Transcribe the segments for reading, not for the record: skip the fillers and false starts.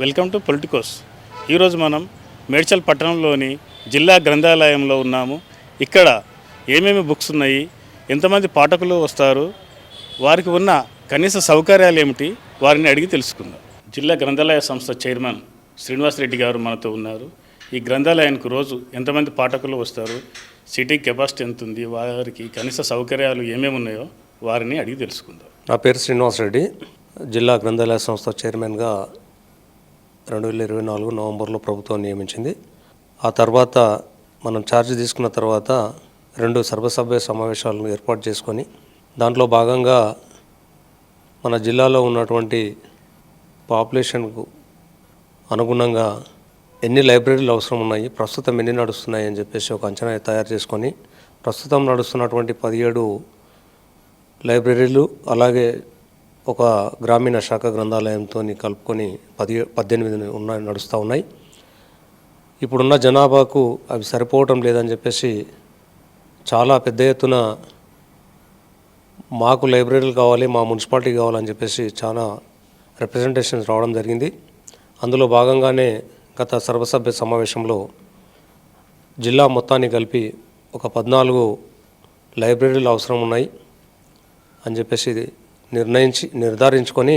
Welcome to Politicos. ఈరోజు మనం మేడ్చల్ పట్టణంలోని జిల్లా గ్రంథాలయంలో ఉన్నాము. ఇక్కడ ఏమేమి బుక్స్ ఉన్నాయి, ఎంతమంది పాఠకులు వస్తారు, వారికి ఉన్న కనీస సౌకర్యాలు ఏమిటి, వారిని అడిగి తెలుసుకుందాం. జిల్లా గ్రంథాలయ సంస్థ చైర్మన్ శ్రీనివాసరెడ్డి గారు మనతో ఉన్నారు. ఈ గ్రంథాలయానికి రోజు ఎంతమంది పాఠకులు వస్తారు, సిటింగ్ కెపాసిటీ ఎంత ఉంది, వారికి కనీస సౌకర్యాలు ఏమేమి ఉన్నాయో వారిని అడిగి తెలుసుకుందాం. నా పేరు శ్రీనివాసరెడ్డి. జిల్లా గ్రంథాలయ సంస్థ చైర్మన్గా 2024 నవంబర్లో ప్రభుత్వం నియమించింది. ఆ తర్వాత మనం ఛార్జ్ తీసుకున్న తర్వాత 2 సర్వసభ్య సమావేశాలను ఏర్పాటు చేసుకొని దాంట్లో భాగంగా మన జిల్లాలో ఉన్నటువంటి పాపులేషన్కు అనుగుణంగా ఎన్ని లైబ్రరీలు అవసరం ఉన్నాయి, ప్రస్తుతం ఎన్ని నడుస్తున్నాయి అని చెప్పేసి ఒక అంచనా తయారు చేసుకొని ప్రస్తుతం నడుస్తున్నటువంటి 17 లైబ్రరీలు అలాగే ఒక గ్రామీణ శాఖ గ్రంథాలయంతో కలుపుకొని 18 నడుస్తూ ఉన్నాయి. ఇప్పుడున్న జనాభాకు అవి సరిపోవటం లేదని చెప్పేసి చాలా పెద్ద ఎత్తున మాకు లైబ్రరీలు కావాలి, మా మున్సిపాలిటీ కావాలని చెప్పేసి చాలా రిప్రజెంటేషన్స్ రావడం జరిగింది. అందులో భాగంగానే గత సర్వసభ్య సమావేశంలో జిల్లా మొత్తాన్ని కలిపి ఒక 14 లైబ్రరీలు అవసరం ఉన్నాయి అని చెప్పేసి నిర్ధారించుకొని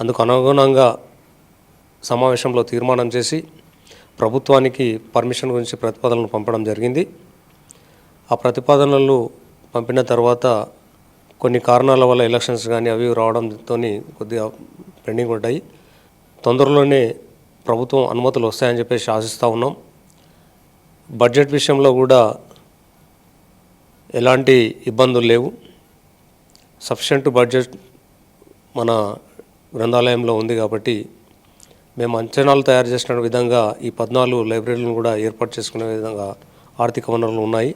అందుకు అనుగుణంగా సమావేశంలో తీర్మానం చేసి ప్రభుత్వానికి పర్మిషన్ గురించి ప్రతిపాదనలు పంపడం జరిగింది. ఆ ప్రతిపాదనలు పంపిన తర్వాత కొన్ని కారణాల వల్ల ఎలక్షన్స్ కానీ అవి రావడంతో కొద్దిగా పెండింగ్ ఉంటాయి. తొందరలోనే ప్రభుత్వం అనుమతులు వస్తాయని చెప్పేసి ఆశిస్తూ ఉన్నాం. బడ్జెట్ విషయంలో కూడా ఎలాంటి ఇబ్బందులు లేవు. సఫిషియెంట్ బడ్జెట్ మన గ్రంథాలయంలో ఉంది కాబట్టి మేము అంచనాలు తయారు చేసిన విధంగా ఈ 14 లైబ్రరీలను కూడా ఏర్పాటు చేసుకునే విధంగా ఆర్థిక వనరులు ఉన్నాయి.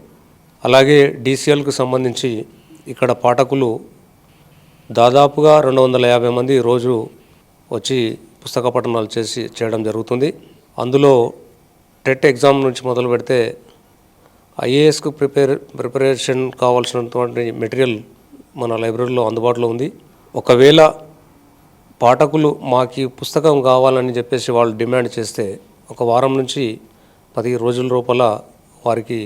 అలాగే DCLకు సంబంధించి ఇక్కడ పాఠకులు దాదాపుగా 250 మంది రోజు వచ్చి పుస్తక పఠనాలు చేయడం జరుగుతుంది. అందులో టెట్ ఎగ్జామ్ నుంచి మొదలు పెడితే IASకు ప్రిపరేషన్ కావాల్సినటువంటి మెటీరియల్ మన లైబ్రరీలో అందుబాటులో ఉంది. ఒకవేళ పాఠకులు మాకు పుస్తకం కావాలని చెప్పేసి వాళ్ళు డిమాండ్ చేస్తే ఒక వారం నుంచి 10 రోజుల లోపల వారికి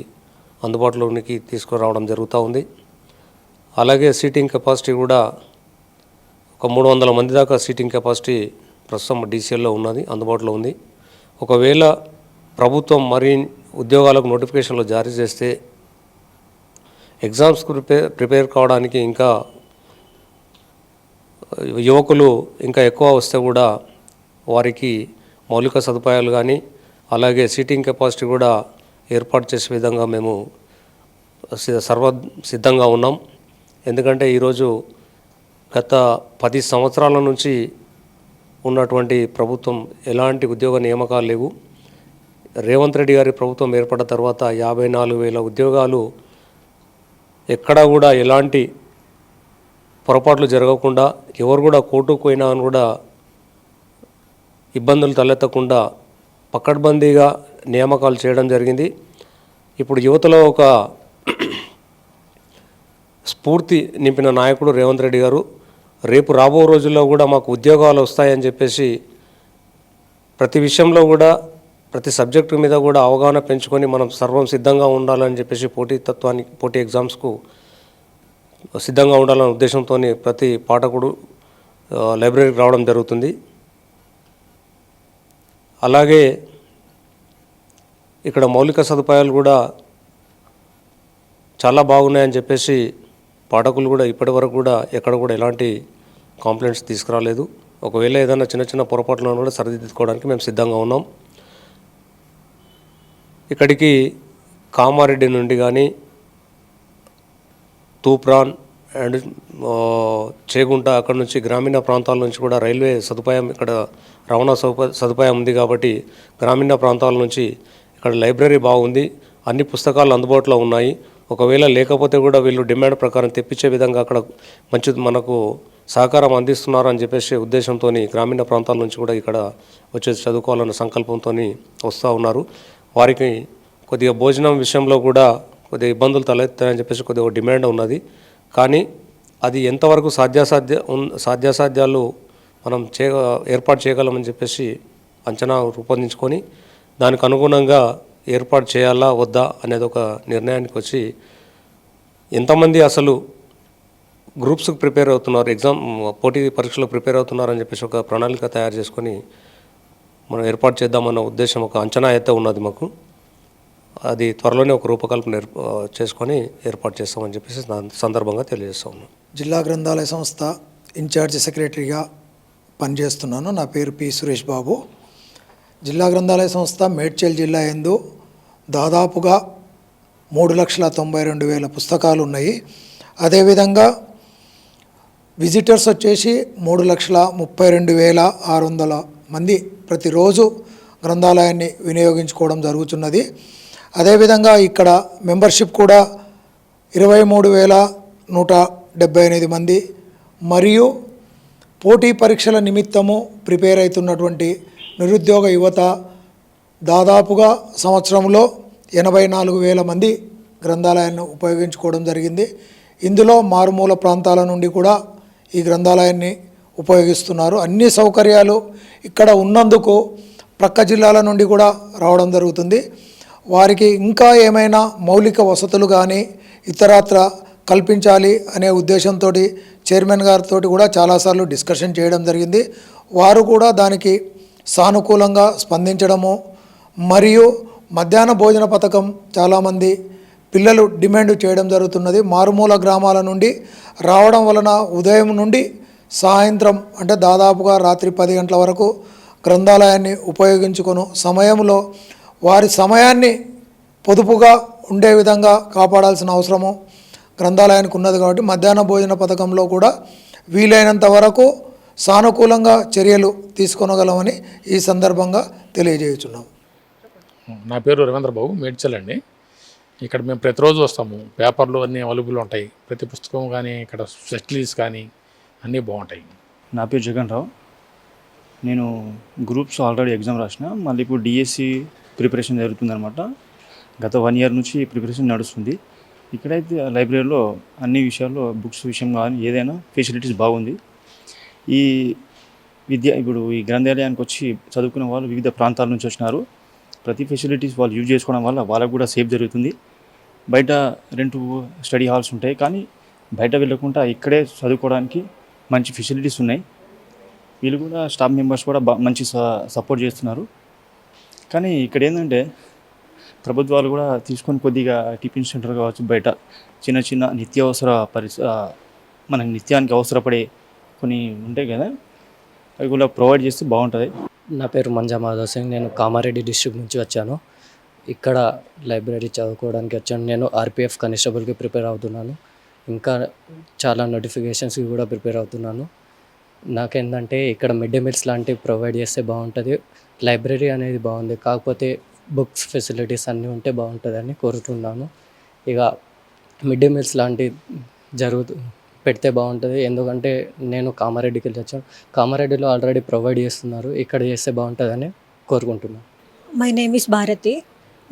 అందుబాటులోనికి తీసుకురావడం జరుగుతూ ఉంది. అలాగే సీటింగ్ కెపాసిటీ కూడా ఒక 300 మంది దాకా సీటింగ్ కెపాసిటీ ప్రస్తుతం DCLలో ఉన్నది, అందుబాటులో ఉంది. ఒకవేళ ప్రభుత్వం మరి ఉద్యోగాలకు నోటిఫికేషన్లు జారీ చేస్తే ఎగ్జామ్స్కు ప్రిపేర్ కావడానికి ఇంకా యువకులు ఇంకా ఎక్కువ వస్తే కూడా వారికి మౌలిక సదుపాయాలు కానీ అలాగే సీటింగ్ కెపాసిటీ కూడా ఏర్పాటు చేసే విధంగా మేము సిద్ధంగా ఉన్నాం. ఎందుకంటే ఈరోజు గత 10 సంవత్సరాల నుంచి ఉన్నటువంటి ప్రభుత్వం ఎలాంటి ఉద్యోగ నియామకాలు లేవు. రేవంత్ రెడ్డి గారి ప్రభుత్వం ఏర్పడిన తర్వాత 54,000 ఉద్యోగాలు ఎక్కడా కూడా ఎలాంటి పొరపాట్లు జరగకుండా ఎవరు కూడా కోర్టుకు పోయినా అని కూడా ఇబ్బందులు తలెత్తకుండా పకడ్బందీగా నియామకాలు చేయడం జరిగింది. ఇప్పుడు యువతలో ఒక స్ఫూర్తి నింపిన నాయకుడు రేవంత్ రెడ్డి గారు. రేపు రాబో రోజుల్లో కూడా మాకు ఉద్యోగాలు వస్తాయని చెప్పేసి ప్రతి విషయంలో కూడా ప్రతి సబ్జెక్టు మీద కూడా అవగాహన పెంచుకొని మనం సర్వం సిద్ధంగా ఉండాలని చెప్పేసి పోటీ ఎగ్జామ్స్కు సిద్ధంగా ఉండాలనే ఉద్దేశంతో ప్రతి పాఠకుడు లైబ్రరీకి రావడం జరుగుతుంది. అలాగే ఇక్కడ మౌలిక సదుపాయాలు కూడా చాలా బాగున్నాయని చెప్పేసి పాఠకులు కూడా ఇప్పటి వరకు కూడా ఎక్కడ కూడా ఎలాంటి కంప్లైంట్స్ తీసుకురాలేదు. ఒకవేళ ఏదైనా చిన్న పొరపాట్లను కూడా సరిదిద్దుకోవడానికి మేము సిద్ధంగా ఉన్నాం. ఇక్కడికి కామారెడ్డి నుండి కానీ తూప్రాన్ అండ్ చేగుంట అక్కడ నుంచి గ్రామీణ ప్రాంతాల నుంచి కూడా రైల్వే సదుపాయం, ఇక్కడ రవాణా సదుపాయం ఉంది కాబట్టి గ్రామీణ ప్రాంతాల నుంచి ఇక్కడ లైబ్రరీ బాగుంది, అన్ని పుస్తకాలు అందుబాటులో ఉన్నాయి. ఒకవేళ లేకపోతే కూడా వీళ్ళు డిమాండ్ ప్రకారం తెప్పించే విధంగా అక్కడ మంచి మనకు సహకారం అందిస్తున్నారు అని చెప్పేసి ఉద్దేశంతో గ్రామీణ ప్రాంతాల నుంచి కూడా ఇక్కడ వచ్చేసి చదువుకోవాలన్న సంకల్పంతో వస్తూ ఉన్నారు. వారికి కొద్దిగా భోజనం విషయంలో కూడా కొద్దిగా ఇబ్బందులు తలెత్తాయని చెప్పేసి కొద్దిగా డిమాండ్ ఉన్నది. కానీ అది ఎంతవరకు సాధ్యాసాధ్యాలు మనం ఏర్పాటు చేయగలమని చెప్పేసి అంచనా రూపొందించుకొని దానికి అనుగుణంగా ఏర్పాటు చేయాలా వద్దా అనేది ఒక నిర్ణయానికి వచ్చి ఎంతమంది అసలు గ్రూప్స్కి ప్రిపేర్ అవుతున్నారు, పోటీ పరీక్షలకు ప్రిపేర్ అవుతున్నారని చెప్పేసి ఒక ప్రణాళిక తయారు చేసుకొని మనం ఏర్పాటు చేద్దామన్న ఉద్దేశం, ఒక అంచనా అయితే ఉన్నది మాకు. అది త్వరలోనే ఒక రూపకల్పన చేసుకొని ఏర్పాటు చేస్తామని చెప్పేసి సందర్భంగా తెలియజేస్తా ఉన్నాం. జిల్లా గ్రంథాలయ సంస్థ ఇన్ఛార్జ్ సెక్రటరీగా పనిచేస్తున్నాను. నా పేరు పి సురేష్ బాబు. జిల్లా గ్రంథాలయ సంస్థ మేడ్చల్ జిల్లా యందు దాదాపుగా 3,92,000 పుస్తకాలు ఉన్నాయి. అదేవిధంగా విజిటర్స్ వచ్చేసి 3,32,600 మంది ప్రతిరోజు గ్రంథాలయాన్ని వినియోగించుకోవడం జరుగుతున్నది. అదేవిధంగా ఇక్కడ మెంబర్షిప్ కూడా 23,178 మంది మరియు పోటీ పరీక్షల నిమిత్తము ప్రిపేర్ అవుతున్నటువంటి నిరుద్యోగ యువత దాదాపుగా సంవత్సరంలో 84,000 మంది గ్రంథాలయాన్ని ఉపయోగించుకోవడం జరిగింది. ఇందులో మారుమూల ప్రాంతాల నుండి కూడా ఈ గ్రంథాలయాన్ని ఉపయోగిస్తున్నారు. అన్ని సౌకర్యాలు ఇక్కడ ఉన్నందుకు ప్రక్క జిల్లాల నుండి కూడా రావడం జరుగుతుంది. వారికి ఇంకా ఏమైనా మౌలిక వసతులు కానీ ఇతరత్ర కల్పించాలి అనే ఉద్దేశంతో చైర్మన్ గారితో కూడా చాలాసార్లు డిస్కషన్ చేయడం జరిగింది. వారు కూడా దానికి సానుకూలంగా స్పందించడము మరియు మధ్యాహ్న భోజన పథకం చాలామంది పిల్లలు డిమాండ్ చేయడం జరుగుతున్నది. మారుమూల గ్రామాల నుండి రావడం వలన ఉదయం నుండి సాయంత్రం అంటే దాదాపుగా రాత్రి 10 గంటల వరకు గ్రంథాలయాన్ని ఉపయోగించుకొను సమయంలో వారి సమయాన్ని పొదుపుగా ఉండే విధంగా కాపాడాల్సిన అవసరము గ్రంథాలయానికి ఉన్నది. కాబట్టి మధ్యాహ్న భోజన పథకంలో కూడా వీలైనంత వరకు సానుకూలంగా చర్యలు తీసుకొనగలమని ఈ సందర్భంగా తెలియజేయుచున్నాము. నా పేరు రవీంద్ర బాబు, మేడ్చల్ అండి. ఇక్కడ మేము ప్రతిరోజు వస్తాము. పేపర్లు అన్నీ అవైలబుల్ ఉంటాయి. ప్రతి పుస్తకం కానీ ఇక్కడ ఫెసిలిటీస్ కానీ అన్నీ బాగుంటాయి. నా పేరు జగన్ రావు. నేను గ్రూప్స్ ఆల్రెడీ ఎగ్జామ్ రాసిన, మళ్ళీ ఇప్పుడు డిఎస్సి ప్రిపరేషన్ జరుగుతుందన్నమాట. గత 1 ఇయర్ నుంచి ప్రిపరేషన్ నడుస్తుంది. ఇక్కడైతే లైబ్రరీలో అన్ని విషయాల్లో బుక్స్ విషయం కానీ ఏదైనా ఫెసిలిటీస్ బాగుంది. ఈ ఇప్పుడు ఈ గ్రంథాలయానికి వచ్చి చదువుకునే వాళ్ళు వివిధ ప్రాంతాల నుంచి వచ్చినారు. ప్రతి ఫెసిలిటీస్ వాళ్ళు యూజ్ చేసుకోవడం వల్ల వాళ్ళకు కూడా సేఫ్ జరుగుతుంది. బయట రెంట్ స్టడీ హాల్స్ ఉంటాయి, కానీ బయట వెళ్ళకుండా ఇక్కడే చదువుకోవడానికి మంచి ఫెసిలిటీస్ ఉన్నాయి. వీళ్ళు కూడా స్టాఫ్ మెంబర్స్ కూడా మంచి సపోర్ట్ చేస్తున్నారు. కానీ ఇక్కడ ఏంటంటే ప్రభుత్వాలు కూడా తీసుకొని కొద్దిగా టిఫిన్ సెంటర్ కావచ్చు, బయట చిన్న చిన్న నిత్యావసర మనకి నిత్యానికి అవసరపడే కొన్ని ఉంటాయి కదా, అవి కూడా ప్రొవైడ్ చేస్తే బాగుంటుంది. నా పేరు మంజా మాధవ్ సింగ్. నేను కామారెడ్డి డిస్ట్రిక్ట్ నుంచి వచ్చాను. ఇక్కడ లైబ్రరీ చదువుకోవడానికి వచ్చాను. నేను ఆర్పిఎఫ్ కానిస్టేబుల్కి ప్రిపేర్ అవుతున్నాను. ఇంకా చాలా నోటిఫికేషన్స్కి కూడా ప్రిపేర్ అవుతున్నాను. నాకేంటంటే ఇక్కడ మిడ్ డే మీల్స్ లాంటివి ప్రొవైడ్ చేస్తే బాగుంటుంది. లైబ్రరీ అనేది బాగుంది, కాకపోతే బుక్స్ ఫెసిలిటీస్ అన్నీ ఉంటే బాగుంటుందని కోరుతున్నాను. ఇక మిడ్ డే మీల్స్ లాంటివి పెడితే బాగుంటుంది. ఎందుకంటే నేను కామారెడ్డికి వెళ్ళి వచ్చాను. కామారెడ్డిలో ఆల్రెడీ ప్రొవైడ్ చేస్తున్నారు, ఇక్కడ చేస్తే బాగుంటుందని కోరుకుంటున్నాను. My name is Bharathi.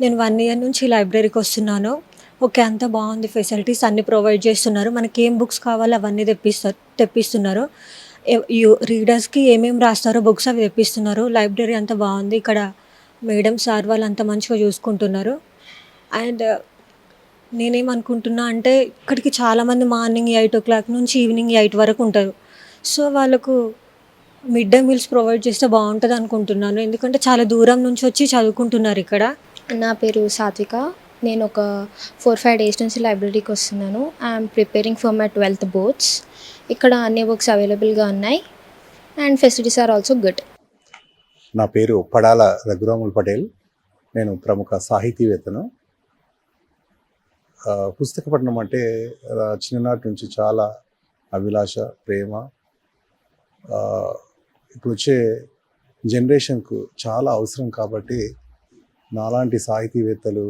నేను 1 ఇయర్ నుంచి లైబ్రరీకి వస్తున్నాను. ఓకే, అంతా బాగుంది, ఫెసిలిటీస్ అన్నీ ప్రొవైడ్ చేస్తున్నారు. మనకి ఏం బుక్స్ కావాలో అవన్నీ తెప్పిస్తున్నారు. రీడర్స్కి ఏమేమి రాస్తారో బుక్స్ అవి తెప్పిస్తున్నారు. లైబ్రరీ అంతా బాగుంది. ఇక్కడ మేడం సార్ వాళ్ళు అంతా మంచిగా చూసుకుంటున్నారు. అండ్ నేనేమనుకుంటున్నా అంటే ఇక్కడికి చాలామంది మార్నింగ్ 8 o'clock నుంచి ఈవినింగ్ 8 వరకు ఉంటారు. సో వాళ్ళకు మిడ్ డే మీల్స్ ప్రొవైడ్ చేస్తే బాగుంటుంది అనుకుంటున్నాను. ఎందుకంటే చాలా దూరం నుంచి వచ్చి చదువుకుంటున్నారు ఇక్కడ. నా పేరు సాత్విక. నేను ఒక 4-5 days నుంచి లైబ్రరీకి వస్తున్నాను. I'm preparing for my 12th boards. ఇక్కడ అన్ని బుక్స్ అవైలబుల్గా ఉన్నాయి and facilities are also good. నా పేరు పడాల రఘురాముల్ పటేల్. నేను ప్రముఖ సాహితీవేత్తను. పుస్తక పఠనం అంటే చిన్ననాటి నుంచి చాలా అభిలాష, ప్రేమ. ఇప్పుడు వచ్చే జనరేషన్కు చాలా అవసరం కాబట్టి నాలాంటి సాహితీవేత్తలు,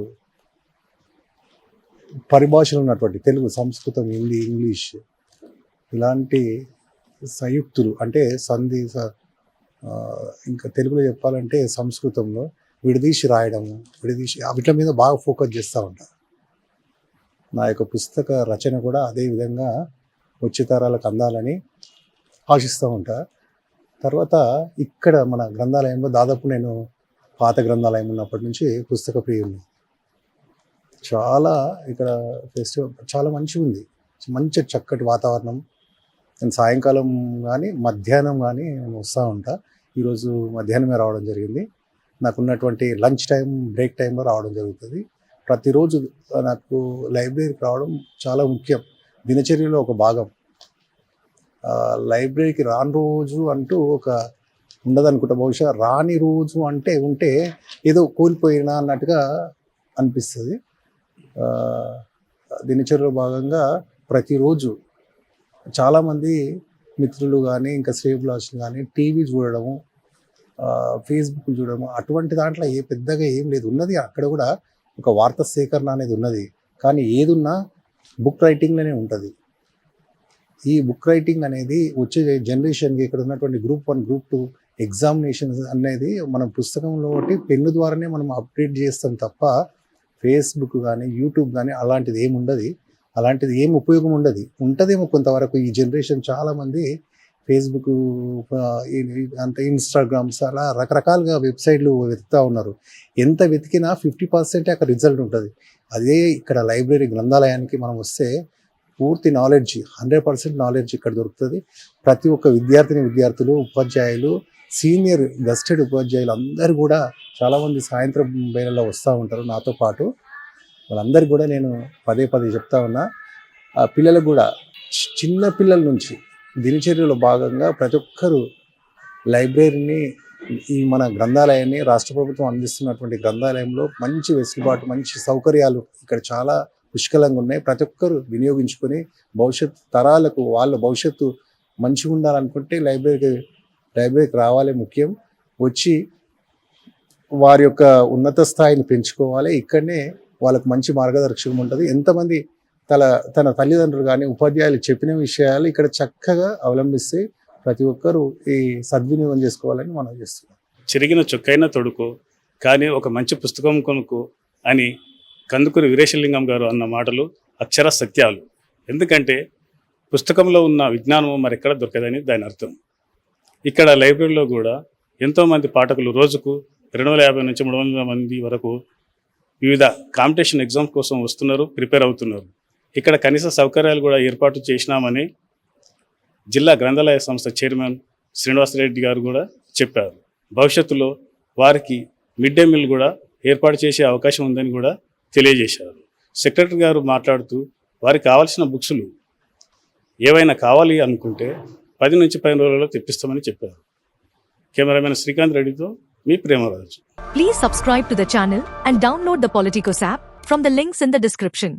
పరిభాషలో ఉన్నటువంటి తెలుగు, సంస్కృతం, హిందీ, ఇంగ్లీష్ ఇలాంటి సంయుక్తులు అంటే సంధి, ఇంకా తెలుగులో చెప్పాలంటే సంస్కృతంలో విడదీసి రాయడము, వీటి మీద బాగా ఫోకస్ చేస్తూ ఉంటాను. నా యొక్క పుస్తక రచన కూడా అదే విధంగా వచ్చే తరాలకు అందాలని ఆశిస్తూ ఉంటా. తర్వాత ఇక్కడ మన గ్రంథాలయంలో దాదాపు నేను పాత గ్రంథాలయం ఉన్నప్పటి నుంచి పుస్తక ప్రియుల్ని. చాలా ఇక్కడ ఫెస్టివల్ చాలా మంచిగా ఉంది, మంచి చక్కటి వాతావరణం. నేను సాయంకాలం కానీ మధ్యాహ్నం కానీ నేను వస్తూ ఉంటా. ఈరోజు మధ్యాహ్నమే రావడం జరిగింది. నాకున్నటువంటి లంచ్ టైం బ్రేక్ టైంలో రావడం జరుగుతుంది. ప్రతిరోజు నాకు లైబ్రరీకి రావడం చాలా ముఖ్యం, దినచర్యలో ఒక భాగం. లైబ్రరీకి రాని రోజు అంటూ ఒక ఉండదనుకుంటా, బహుశా రాని రోజు అంటే ఉంటే ఏదో కోల్పోయినా అన్నట్టుగా అనిపిస్తుంది. దినచర్యలో భాగంగా ప్రతిరోజు చాలామంది మిత్రులు కానీ ఇంకా శ్రేయభిలాషులు కానీ టీవీ చూడడము, ఫేస్బుక్ చూడడము, అటువంటి దాంట్లో పెద్దగా ఏం లేదు. ఉన్నది అక్కడ కూడా ఒక వార్తా సేకరణ అనేది ఉన్నది, కానీ ఏదున్నా బుక్ రైటింగ్లోనే ఉంటుంది. ఈ బుక్ రైటింగ్ అనేది వచ్చే జనరేషన్కి ఇక్కడ ఉన్నటువంటి గ్రూప్ 1 గ్రూప్ 2 ఎగ్జామినేషన్స్ అనేది మనం పుస్తకంలో ఒకటి పెన్ను ద్వారానే మనం అప్డేట్ చేస్తాం తప్ప ఫేస్బుక్ కానీ యూట్యూబ్ కానీ అలాంటిది ఏమి ఉండదు. అలాంటిది ఏం ఉపయోగం ఉండదు. ఉంటుందేమో కొంతవరకు. ఈ జనరేషన్ చాలామంది ఫేస్బుక్ అంత ఇన్స్టాగ్రామ్స్ అలా రకరకాలుగా వెబ్సైట్లు వెతుకుతూ ఉన్నారు. ఎంత వెతికినా 50% అక్కడ రిజల్ట్ ఉంటుంది. అదే ఇక్కడ లైబ్రరీ గ్రంథాలయానికి మనం వస్తే పూర్తి నాలెడ్జ్ 100% నాలెడ్జ్ ఇక్కడ దొరుకుతుంది. ప్రతి ఒక్క విద్యార్థులు, ఉపాధ్యాయులు, సీనియర్ గస్టెడ్ ఉపాధ్యాయులు అందరూ కూడా చాలామంది సాయంత్రం వేళల్లో వస్తూ ఉంటారు నాతో పాటు. వాళ్ళందరికీ కూడా నేను పదే చెప్తా ఉన్నా, ఆ పిల్లలకు కూడా చిన్న పిల్లల నుంచి దినచర్యలో భాగంగా ప్రతి ఒక్కరూ లైబ్రరీని, ఈ మన గ్రంథాలయాన్ని రాష్ట్ర ప్రభుత్వం అందిస్తున్నటువంటి గ్రంథాలయంలో మంచి వెసులుబాటు, మంచి సౌకర్యాలు ఇక్కడ చాలా పుష్కలంగా ఉన్నాయి. ప్రతి ఒక్కరు వినియోగించుకొని భవిష్యత్ తరాలకు వాళ్ళ భవిష్యత్తు మంచిగా ఉండాలనుకుంటే లైబ్రరీకి రావాలి. ముఖ్యం వచ్చి వారి యొక్క ఉన్నత స్థాయిని పెంచుకోవాలి. ఇక్కడనే వాళ్ళకు మంచి మార్గదర్శకం ఉంటుంది. ఎంతమంది తన తల్లిదండ్రులు కానీ ఉపాధ్యాయులు చెప్పిన విషయాలు ఇక్కడ చక్కగా అవలంబిస్తే ప్రతి ఒక్కరూ ఈ సద్వినియోగం చేసుకోవాలని మనం చేస్తున్నాం. చిరిగిన చొక్కైనా తొడుకో, కానీ ఒక మంచి పుస్తకం కొనుక్కో అని కందుకూరి వీరేశలింగం గారు అన్న మాటలు అక్షర సత్యాలు. ఎందుకంటే పుస్తకంలో ఉన్న విజ్ఞానం మరెక్కడ దొరకదని దాని అర్థం. ఇక్కడ లైబ్రరీలో కూడా ఎంతోమంది పాఠకులు రోజుకు 250 నుంచి 300 మంది వరకు వివిధ కాంపిటీషన్ ఎగ్జామ్స్ కోసం వస్తున్నారు, ప్రిపేర్ అవుతున్నారు. ఇక్కడ కనీస సౌకర్యాలు కూడా ఏర్పాటు చేసినామని జిల్లా గ్రంథాలయ సంస్థ చైర్మన్ శ్రీనివాసరెడ్డి గారు కూడా చెప్పారు. భవిష్యత్తులో వారికి మిడ్ డే మీల్ కూడా ఏర్పాటు చేసే అవకాశం ఉందని కూడా తెలియజేశారు. సెక్రటరీ గారు మాట్లాడుతూ వారికి కావాల్సిన బుక్స్లు ఏవైనా కావాలి అనుకుంటే 10 నుంచి 15 రోజుల్లో తెప్పిస్తామని చెప్పారు. కెమెరామెన్ శ్రీకాంత్ రెడ్డితో మీ Premaraju. Please subscribe to the channel and download the Politicos app from the links in the description.